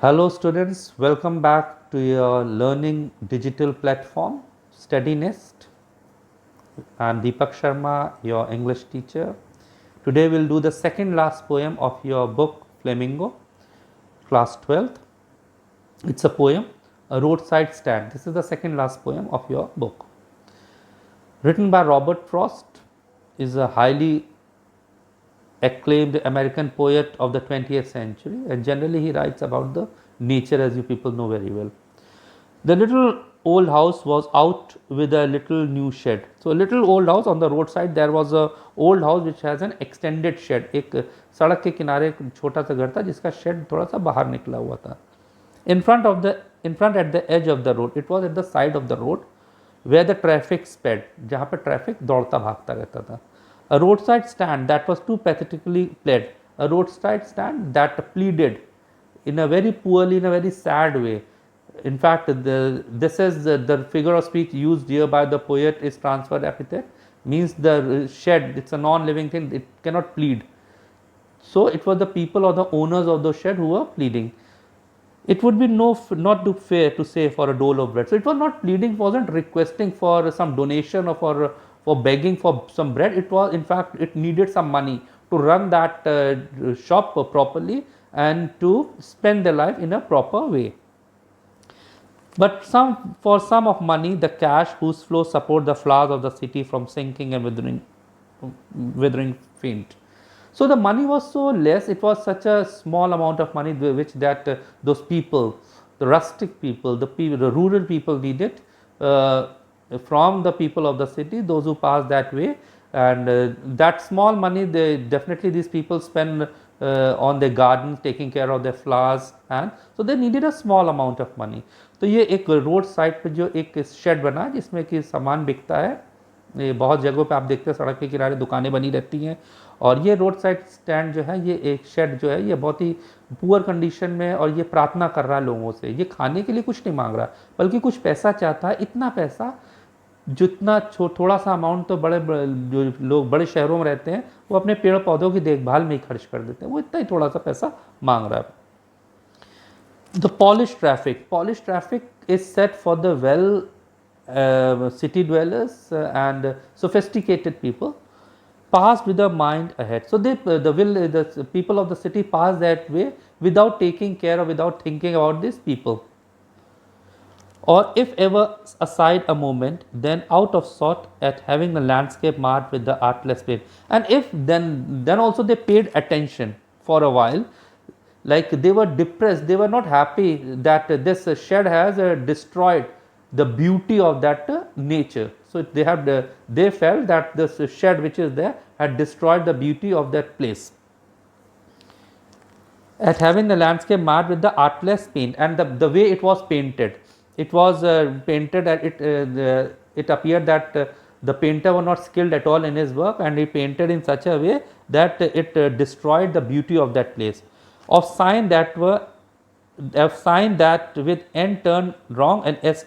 Hello students, welcome back to your learning digital platform StudyNest. I am Deepak Sharma, your English teacher. Today we'll do the second last poem of your book Flamingo, class 12th. It's a poem, A Roadside Stand. This is the second last poem of your book. Written by Robert Frost, is a highly acclaimed American poet of the 20th century, and generally he writes about the nature, as you people know very well. The little old house was out with a little new shed. So a little old house on the roadside, there was a old house which has an extended shed. एक सड़क के किनारे एक छोटा सा घर था जिसका शेड थोड़ा सा बाहर निकला हुआ था. In front at the edge of the road, it was at the side of the road where the traffic sped, जहाँ पे ट्रैफिक दौड़ता भागता रहता था. A roadside stand that was too pathetically pled. A roadside stand that pleaded in a very poorly, in a very sad way. In fact, this is the figure of speech used here by the poet is transferred epithet, means the shed, it's a non-living thing, it cannot plead. So it was the people or the owners of the shed who were pleading. It would be not too fair to say for a dole of bread. So it was not pleading, wasn't requesting for some donation or for begging for some bread. It was, in fact, it needed some money to run that shop properly and to spend their life in a proper way. But for some of money, the cash whose flow support the flowers of the city from sinking and withering faint. So the money was so less, it was such a small amount of money which that those people, the rustic people, the rural people needed from the people of the city, those who passed that way. And that small money, definitely these people spend on their gardens, taking care of their flowers, and so they needed a small amount of money. तो ये एक road side पे जो एक shade बना जिसमें कि सामान बिकता है, ये बहुत जगहों पे आप देखते हैं सड़क के किनारे दुकानें बनी रहती हैं. और ये रोड साइड स्टैंड जो है, ये एक शेड जो है, ये बहुत ही पुअर कंडीशन में, और ये प्रार्थना कर रहा है लोगों से. ये खाने के लिए कुछ नहीं मांग रहा, बल्कि कुछ पैसा चाहता है. इतना पैसा जितना थोड़ा सा अमाउंट तो बड़े जो लोग बड़े शहरों में रहते हैं वो अपने पेड़ पौधों की देखभाल में ही खर्च कर देते हैं. वो इतना ही थोड़ा सा पैसा मांग रहा है. The polished traffic is set for the city dwellers and sophisticated people, passed with a mind ahead. So the people of the city pass that way without taking care or without thinking about these people. Or if ever aside a moment, then out of sort at having the landscape marked with the artless paint. And if then also they paid attention for a while, like they were depressed, they were not happy that this shed has destroyed the beauty of that nature. So they felt that this shed which is there had destroyed the beauty of that place. At having the landscape marked with the artless paint, and the way it was painted, it was painted at it appeared that the painter was not skilled at all in his work, and he painted in such a way that it destroyed the beauty of that place. Of sign that with n turned wrong and s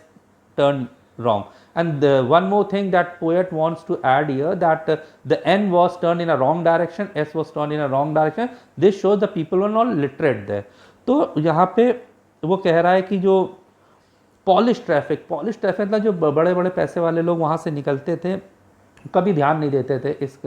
turned wrong. And one more thing that poet wants to add here, that the n was turned in a wrong direction, s was turned in a wrong direction. This shows the people were not literate there. तो यहाँ पे वो कह रहा है कि जो polish traffic था, जो बड़े बड़े पैसे वाले लोग वहाँ से निकलते थे, कभी ध्यान नहीं देते थे इस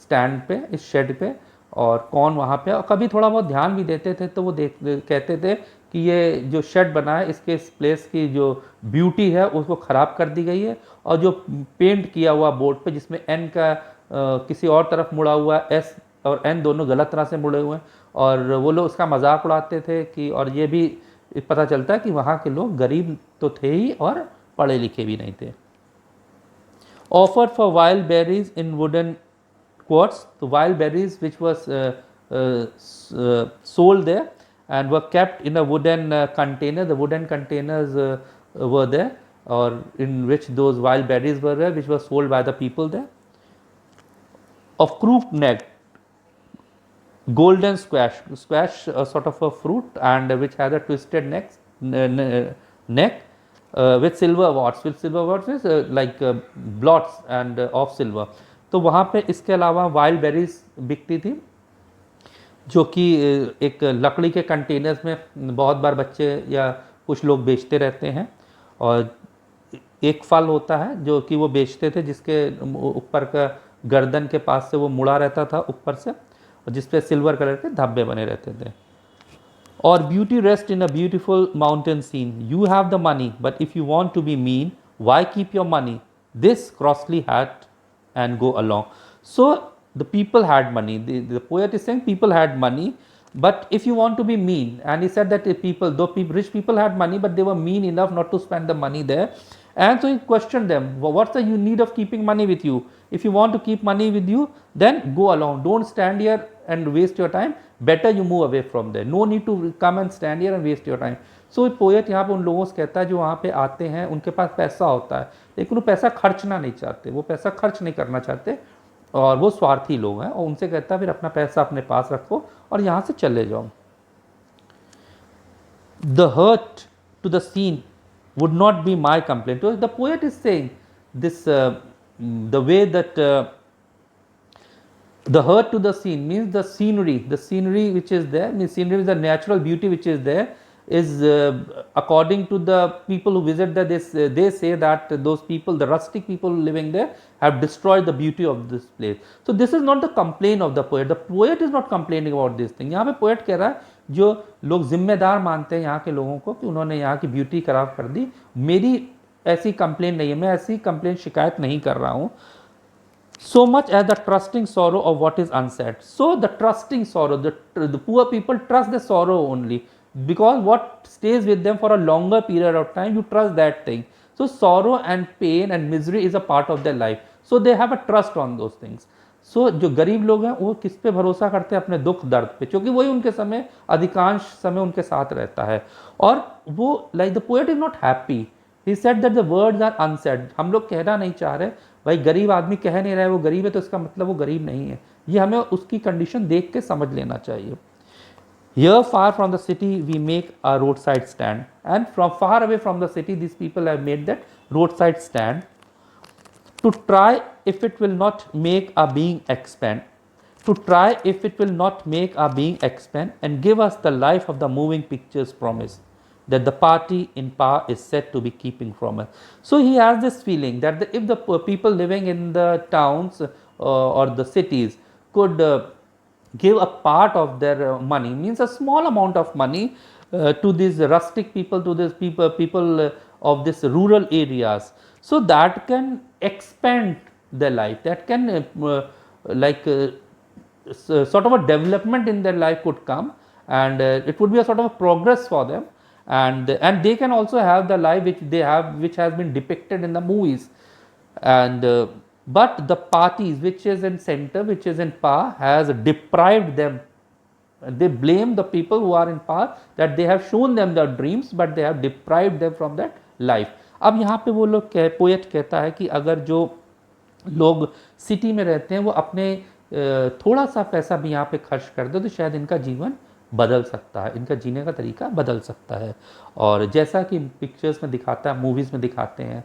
स्टैंड पे, इस शेड पे, और कौन वहाँ पे, और कभी थोड़ा बहुत ध्यान भी देते थे तो वो कहते थे कि ये जो शेड बना है इसके इस प्लेस की जो ब्यूटी है उसको ख़राब कर दी गई है. और जो पेंट किया हुआ बोर्ड पे जिसमें एन का किसी और तरफ मुड़ा हुआ है, एस और एन दोनों गलत तरह से मुड़े हुए हैं, और वो लोग उसका मजाक उड़ाते थे कि, और ये भी पता चलता है कि वहाँ के लोग गरीब तो थे ही और पढ़े लिखे भी नहीं थे. Offered for wild berries in wooden quarts, the wild berries which was sold there and were kept in a wooden container. The wooden containers were there, or in which those wild berries were there, which were sold by the people there. Of crooked neck, golden squash, sort of a fruit, and which has a twisted neck with silver warts. With silver warts is like blots and of silver. तो वहाँ पे इसके अलावा wild berries बिकती थी. जो कि एक लकड़ी के कंटेनर्स में बहुत बार बच्चे या कुछ लोग बेचते रहते हैं। और एक फल होता है जो कि वो बेचते थे, जिसके ऊपर का गर्दन के पास से वो मुड़ा रहता था ऊपर से, और जिस पे सिल्वर कलर के धब्बे बने रहते थे। और beauty rest in a beautiful mountain scene, you have the money but if you want to be mean, why keep your money, this crossly hat and go along. So the people had money. The poet is saying people had money, but if you want to be mean, and he said that if people, though rich people had money, but they were mean enough not to spend the money there. And so he questioned them, what's the need of keeping money with you? If you want to keep money with you, then go along. Don't stand here and waste your time. Better you move away from there. No need to come and stand here and waste your time. So poet यहाँ पे उन लोगों से कहता है जो वहाँ पे आते हैं, उनके पास पैसा होता है लेकिन वो पैसा खर्चना नहीं चाहते, वो पैसा खर्च नहीं करना चाहते और वो स्वार्थी लोग हैं। और उनसे कहता है फिर अपना पैसा अपने पास रखो और यहाँ से चले जाओ। The hurt to the scene would not be my complaint. The poet is saying this, the way that the hurt to the scene means the scenery which is there, means scenery is the natural beauty which is there, is according to the people who visit there, they say that those people, the rustic people living there, have destroyed the beauty of this place. So this is not the complaint of the poet. The poet is not complaining about this thing. यहाँ पे poet कह रहा है जो लोग जिम्मेदार मानते हैं यहाँ के लोगों को कि उन्होंने यहाँ की ब्यूटी खराब कर दी, मेरी ऐसी कंप्लेंट नहीं है, मैं ऐसी कंप्लेंट शिकायत नहीं कर रहा हूँ। So much as the trusting sorrow of what is unsaid. So the trusting sorrow, the poor people trust the sorrow only, because what stays with them for a longer period of time, you trust that thing. So sorrow and pain and misery is a part of their life. So they have a trust on those things. So जो गरीब लोग हैं वो किस पे भरोसा करते हैं? अपने दुख दर्द पे, क्योंकि वही उनके समय, अधिकांश समय उनके साथ रहता है। और वो like the poet is not happy. He said that the words are unsaid. हम लोग कहना नहीं चाह रहे, भाई गरीब आदमी कह नहीं रहा है वो गरीब है तो इसका मतलब वो गरीब नहीं है, ये हमें उसकी कंडीशन देख के समझ लेना चाहिए। Here far from the city we make a roadside stand, and from far away from the city these people have made that roadside stand to try if it will not make our being expand, to try if it will not make our being expand and give us the life of the moving pictures promise that the party in power is said to be keeping from us. So he has this feeling that if the people living in the towns or the cities could give a part of their money, means a small amount of money to these rustic people, to these people of this rural areas, so that can expand their life, that can sort of a development in their life could come, and it would be a sort of a progress for them, and they can also have the life which they have, which has been depicted in the movies. And but the parties which is in center, which is in power, has deprived them. They blame the people who are in power that they have shown them their dreams but they have deprived them from that life. अब यहाँ पे वो लोग poet कहता है कि अगर जो लोग सिटी में रहते हैं वो अपने थोड़ा सा पैसा भी यहाँ पे खर्च कर दे तो शायद इनका जीवन बदल सकता है, इनका जीने का तरीका बदल सकता है। और जैसा कि पिक्चर्स में दिखाता है, मूवीज़ में दिखाते हैं,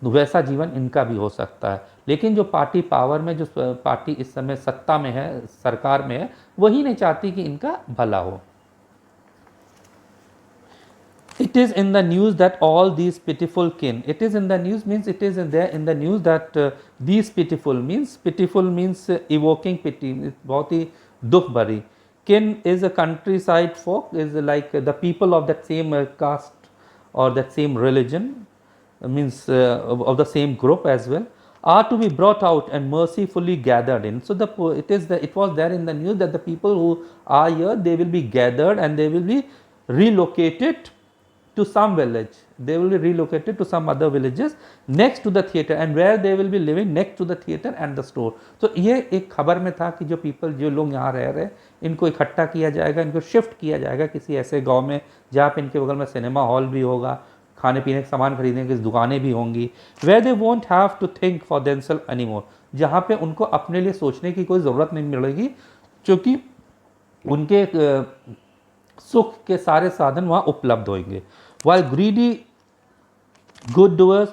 वैसा जीवन इनका भी हो सकता है। लेकिन जो पार्टी पावर में, जो पार्टी इस समय सत्ता में है, सरकार में है, वही नहीं चाहती कि इनका भला हो। It is in the news that all these pitiful kin, it is in the news means it is in there in the news that these pitiful means evoking pity, बहुत ही दुख भरी। Kin is a countryside folk, is like the people of that same caste or that same religion, means of the same group as well, are to be brought out and mercifully gathered in. So it was there in the news that the people who are here, they will be gathered and they will be relocated to some village, they will be relocated to some other villages next to the theater, and where they will be living next to the theater and the store. So ये एक खबर में था कि जो people, जो लोग यहाँ रह रहे हैं, इनको इकट्ठा किया जाएगा, इनको शिफ्ट किया जाएगा किसी ऐसे गांव में जहाँ पे इनके बगल में सिनेमा हॉल भी होगा, खाने पीने के सामान खरीदने की दुकानें भी होंगी, where they won't have to think for themselves anymore, जहाँ पे उनको अपने लिए सोचने की कोई ज़रूरत नहीं मिलेगी, क्योंकि उनके सुख के सारे साधन वहाँ उपलब्ध होंगे। While greedy good doers,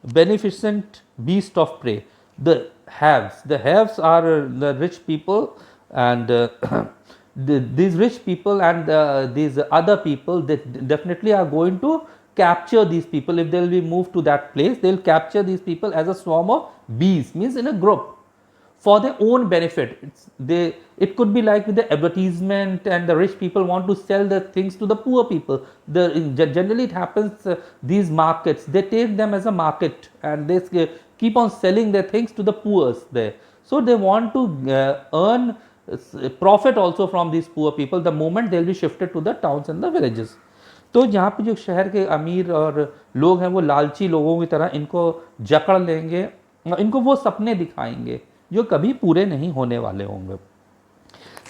beneficent beast of prey, the haves are the rich people, and these rich people and these other people, they definitely are going to capture these people. If they will be moved to that place, they will capture these people as a swarm of bees, means in a group, for their own benefit. It could be like with the advertisement, and the rich people want to sell the things to the poor people. Generally it happens, these markets, they take them as a market, and they keep on selling their things to the poor there. So they want to earn profit also from these poor people the moment they will be shifted to the towns and the villages. तो यहाँ पे जो शहर के अमीर और लोग हैं वो लालची लोगों की तरह इनको जकड़ लेंगे, इनको वो सपने दिखाएंगे जो कभी पूरे नहीं होने वाले होंगे.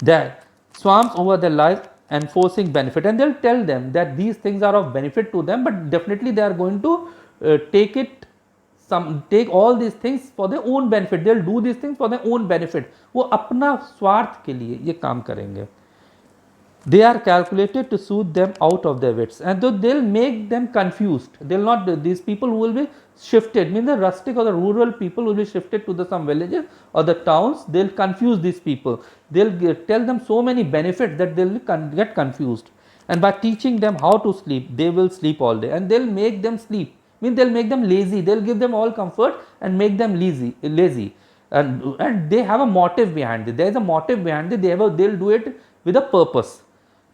That swarms over their life enforcing benefit, and they'll tell them that these things are of benefit to them, but definitely they are going to take all these things for their own benefit. They'll do these things for their own benefit. वो अपना स्वार्थ के लिए ये काम करेंगे. They are calculated to soothe them out of their wits, and though they'll make them confused. They'll not, these people who will be shifted, means the rustic or the rural people will be shifted to the some villages or the towns. They'll confuse these people. They'll tell them so many benefits that they'll get confused. And by teaching them how to sleep, they will sleep all day, and they'll make them sleep. Means they'll make them lazy. They'll give them all comfort and make them lazy. And they have a motive behind it. There is a motive behind it. They'll do it with a purpose.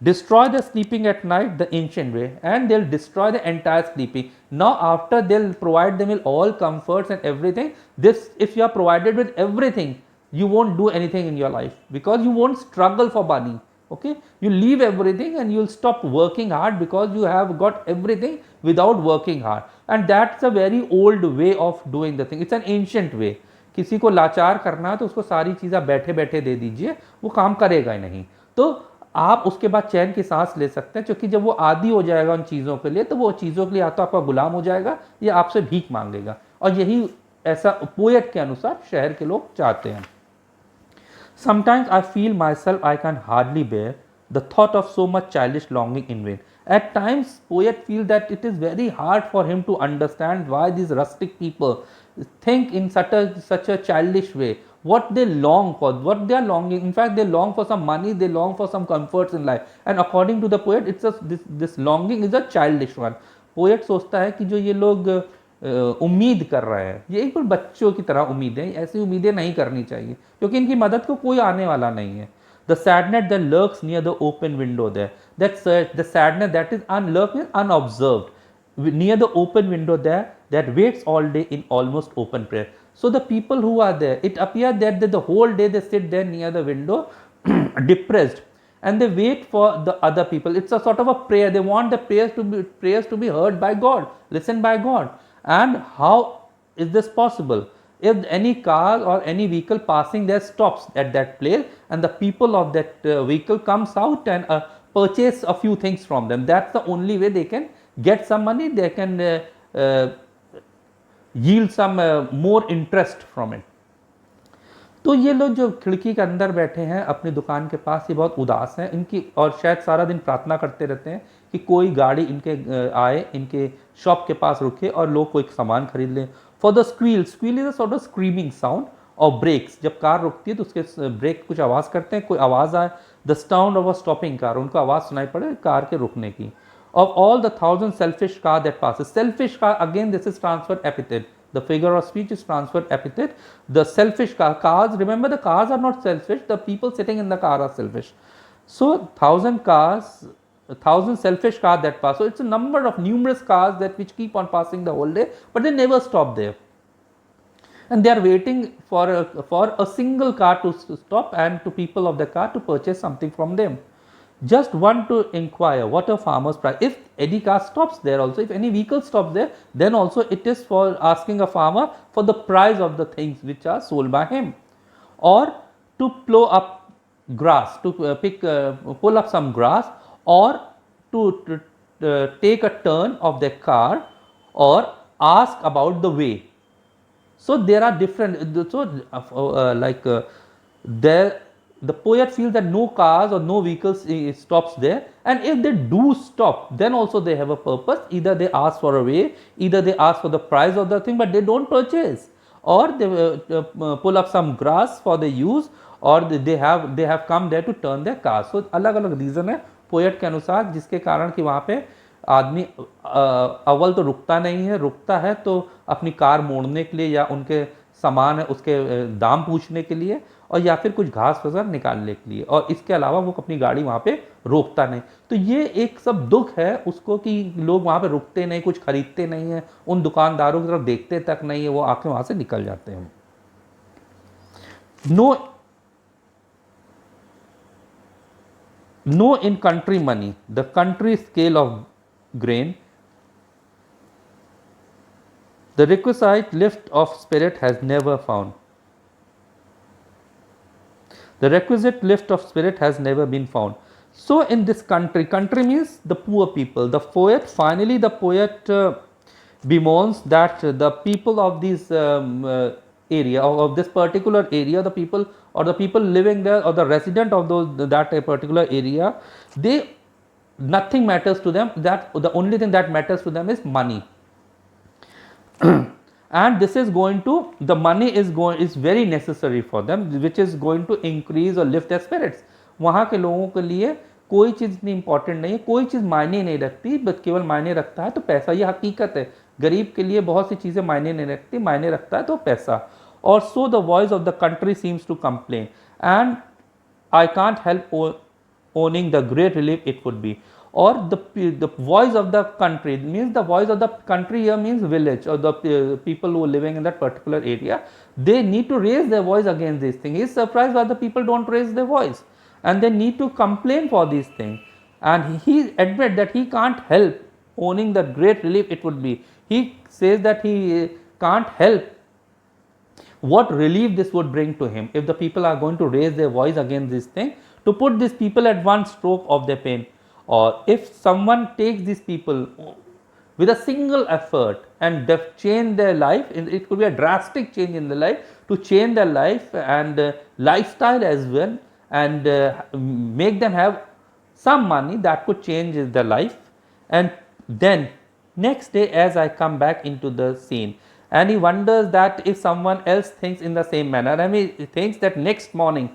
Destroy the sleeping at night the ancient way, and they'll destroy the entire sleeping. Now after they'll provide them with all comforts and everything. This, if you are provided with everything, you won't do anything in your life, because you won't struggle for money. Okay, you leave everything and you'll stop working hard, because you have got everything without working hard. And that's a very old way of doing the thing. It's an ancient way. किसी को लाचार करना है तो उसको सारी चीज़ें बैठे बैठे दे दीजिए, वो काम करेगा ही नहीं. तो आप उसके बाद चैन की सांस ले सकते हैं, क्योंकि जब वो आदी हो जाएगा उन चीज़ों के लिए, तो वो चीज़ों के लिए या तो आपका गुलाम हो जाएगा या आपसे भीख मांगेगा. और यही ऐसा पोएट के अनुसार शहर के लोग चाहते हैं. Sometimes I feel myself I can hardly bear the thought of so much childish longing in vain. At times, poet feels that it is very hard for him to understand why these rustic people think in such a childish way. What they long for, what they are longing. In fact, they long for some money, they long for some comforts in life. And according to the poet, this longing is a childish one. Poet सोचता है कि जो ये लोग उम्मीद कर रहे हैं, ये एक बच्चों की तरह उम्मीदें, ऐसी उम्मीदें नहीं करनी चाहिए, क्योंकि इनकी मदद को कोई आने वाला नहीं है. The sadness that lurks near the open window there, the sadness that is unobserved near the open window there, that waits all day in almost open prayer. So the people who are there, it appears that the whole day they sit there near the window depressed, and they wait for the other people. It's a sort of a prayer. They want the prayers to be heard by God, listened by God. And how is this possible? If any car or any vehicle passing there stops at that place, and the people of that vehicle comes out and purchase a few things from them, that's the only way they can get some money. They can yield some more interest from it. तो ये लोग जो खिड़की के अंदर बैठे हैं अपनी दुकान के पास, ये बहुत उदास हैं इनकी, और शायद सारा दिन प्रार्थना करते रहते हैं कि कोई गाड़ी इनके आए, इनके शॉप के पास रुके और लोग कोई सामान खरीद लें. For the squeal is a sort of screaming sound और ब्रेक्स. जब कार रुकती है तो उसके ब्रेक कुछ आवाज़ करते हैं, कोई आवाज़ आए. The sound of a stopping car, उनको आवाज़ सुनाई पड़े कार के रुकने की. Of all the 1,000 selfish car that passes, selfish car, again this is transferred epithet. The figure of speech is transferred epithet. The selfish cars, remember the cars are not selfish, the people sitting in the car are selfish. So 1,000 selfish cars that pass. So it's a number of numerous cars that which keep on passing the whole day, but they never stop there. And they are waiting for a single car to stop, and to people of the car to purchase something from them. Just one to inquire what a farmer's price. If any car stops there also, if any vehicle stops there, then also it is for asking a farmer for the price of the things which are sold by him, or to plow up grass, to pull up some grass, or to take a turn of their car, or ask about the way. So there are different. The poet feels that no cars or no vehicles stops there, and if they do stop, then also they have a purpose. Either they ask for a way, either they ask for the price of the thing, but they don't purchase, or they pull up some grass for the use, और they have come there to turn their car. So अलग अलग reason है poet के अनुसार जिसके कारण कि वहाँ पे आदमी अव्वल तो रुकता नहीं है, रुकता है तो अपनी कार मोड़ने के लिए या उनके सामान है उसके दाम पूछने के लिए, और या फिर कुछ घास फसर निकालने के लिए, और इसके अलावा वो अपनी गाड़ी वहाँ पे रोकता नहीं। तो ये एक सब दुख है उसको कि लोग वहाँ पे रुकते नहीं, कुछ खरीदते नहीं है, उन दुकानदारों की तरफ देखते तक नहीं है, वो आके वहाँ से निकल जाते हैं। No in country money, the country scale of grain, the requisite lift of spirit has never found. The requisite lift of spirit has never been found. So in this country, country means the poor people. The poet, finally the poet bemoans that the people of this area, of this particular area, the people or the people living there or the resident of those that particular area, they, nothing matters to them, that the only thing that matters to them is money. And this is going to, the money is very necessary for them, which is going to increase or lift their spirits. वहाँ के लोगों के लिए कोई चीज़ इतनी important नहीं है, कोई चीज़ मायने नहीं रखती, बस केवल मायने रखता है तो पैसा। ये हकीकत है, गरीब के लिए बहुत सी चीज़ें मायने नहीं रखती, मायने रखता है तो पैसा। और so the voice of the country seems to complain and I can't help owning the great relief it would be. Or the voice of the country means, the voice of the country here means village or the people who are living in that particular area. They need to raise their voice against this thing. He is surprised why the people don't raise their voice, and they need to complain for these things. And he admit that he can't help owning the great relief it would be. He says that he can't help what relief this would bring to him if the people are going to raise their voice against this thing, to put these people at one stroke of their pain. Or if someone takes these people with a single effort and change their life, it could be a drastic change in their life, to change their life and lifestyle as well, and make them have some money that could change their life. And then next day, as I come back into the scene, and he wonders that if someone else thinks in the same manner, and he thinks that next morning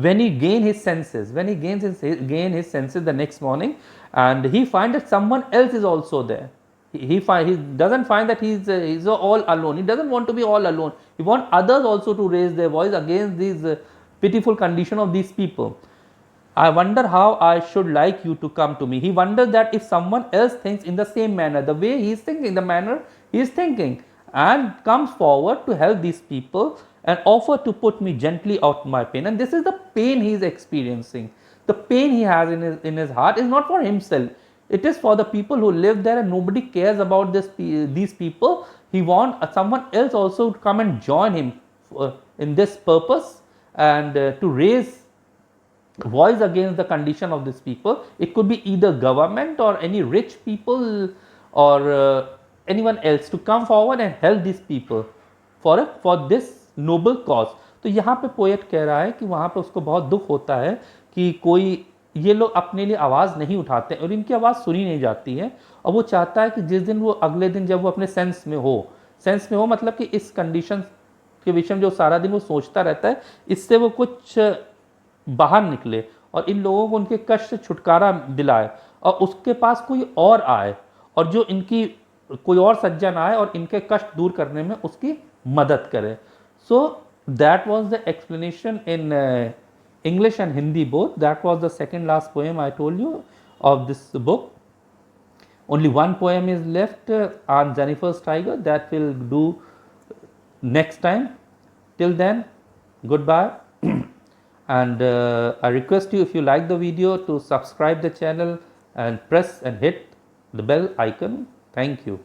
when he gains his senses, his senses the next morning, and he finds that someone else is also there. He doesn't find that he's all alone. He doesn't want to be all alone. He wants others also to raise their voice against this pitiful condition of these people. I wonder how I should like you to come to me. He wonders that if someone else thinks in the same manner, the way he is thinking, the manner he is thinking, and comes forward to help these people and offer to put me gently out my pain. And this is the pain he is experiencing. The pain he has in his heart is not for himself. It is for the people who live there, and nobody cares about these people. He wants someone else also to come and join him in this purpose, and to raise voice against the condition of these people. It could be either government or any rich people or anyone else to come forward and help these people for this noble cause. तो यहाँ पे poet कह रहा है कि वहाँ पे उसको बहुत दुख होता है कि कोई, ये लोग अपने लिए आवाज़ नहीं उठाते और इनकी आवाज़ सुनी नहीं जाती है, और वो चाहता है कि जिस दिन वो, अगले दिन जब वो अपने सेंस में हो मतलब कि इस कंडीशन के विषय में जो सारा दिन वो सोचता रहता है, इससे वो कुछ बाहर निकले और इन लोगों को उनके कष्ट से छुटकारा दिलाए, और उसके पास कोई और आए और जो इनकी कोई और सज्जन आए और इनके कष्ट दूर करने में उसकी मदद करे। So that was the explanation in English and Hindi both. That was the second last poem I told you of this book. Only one poem is left on Jennifer's Tiger, that will do next time. Till then, goodbye. And I request you, if you like the video, to subscribe the channel and press and hit the bell icon. Thank you.